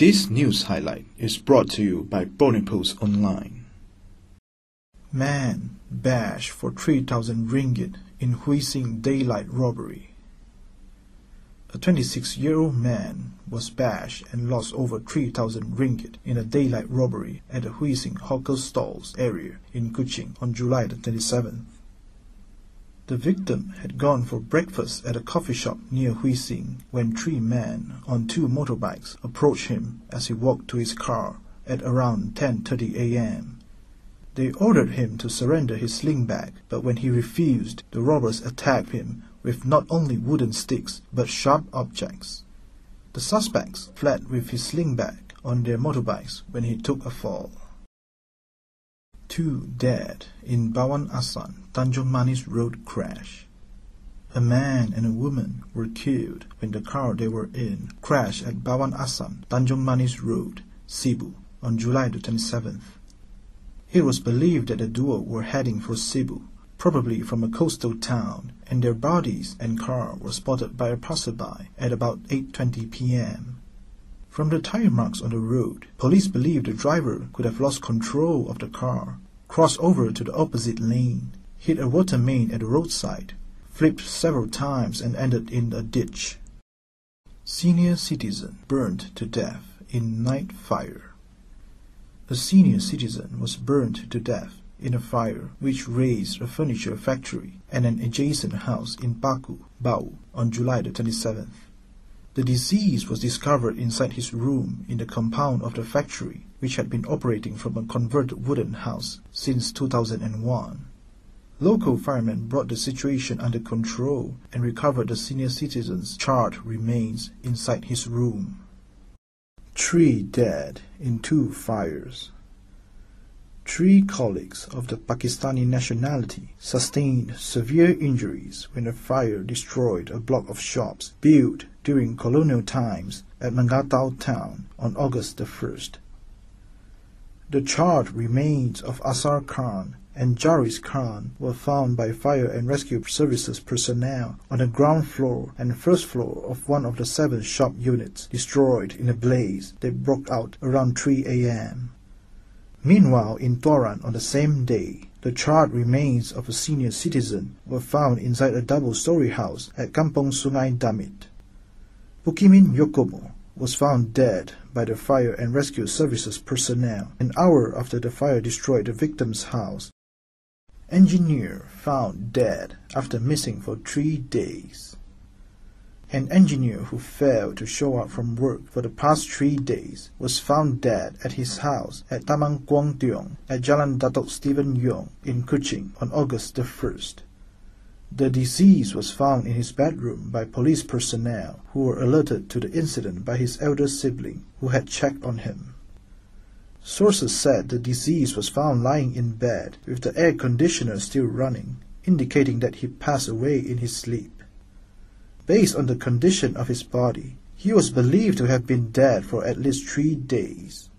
This news highlight is brought to you by Borneo Online. Man bashed for 3,000 ringgit in Huixing daylight robbery. A 26-year-old man was bashed and lost over 3,000 ringgit in a daylight robbery at the Huixing hawker stalls area in Kuching on July the 27th. The victim had gone for breakfast at a coffee shop near Huixing when three men on two motorbikes approached him as he walked to his car at around 10:30 a.m. They ordered him to surrender his sling bag, but when he refused, the robbers attacked him with not only wooden sticks but sharp objects. The suspects fled with his sling bag on their motorbikes when he took a fall. 2 dead in Bawan Asan, Tanjung Manis Road crash. A man and a woman were killed when the car they were in crashed at Bawan Asan, Tanjung Manis Road, Cebu, on July the 27th. It was believed that the duo were heading for Cebu, probably from a coastal town, and their bodies and car were spotted by a passerby at about 8:20 p.m. From the tire marks on the road, police believe the driver could have lost control of the car, crossed over to the opposite lane, hit a water main at the roadside, flipped several times and ended in a ditch. Senior citizen burned to death in night fire. A senior citizen was burned to death in a fire which razed a furniture factory and an adjacent house in Paku, Bau, on July the 27th. The deceased was discovered inside his room in the compound of the factory, which had been operating from a converted wooden house since 2001. Local firemen brought the situation under control and recovered the senior citizen's charred remains inside his room. 3 dead in 2 fires. 3 colleagues of the Pakistani nationality sustained severe injuries when a fire destroyed a block of shops built during colonial times at Mangatau town on August the 1st. The charred remains of Asar Khan and Jaris Khan were found by fire and rescue services personnel on the ground floor and first floor of one of the 7 shop units destroyed in a blaze that broke out around 3 a.m. Meanwhile, in Toran on the same day, the charred remains of a senior citizen were found inside a double-story house at Kampong Sungai Damit. Pukimin Yokomo was found dead by the fire and rescue services personnel an hour after the fire destroyed the victim's house. Engineer found dead after missing for 3 days. An engineer who failed to show up from work for the past 3 days was found dead at his house at Tamang Kuang Tiong at Jalan Datuk Stephen Yong in Kuching on August the 1st. The deceased was found in his bedroom by police personnel who were alerted to the incident by his elder sibling who had checked on him. Sources said the deceased was found lying in bed with the air conditioner still running, indicating that he passed away in his sleep. Based on the condition of his body, he was believed to have been dead for at least 3 days.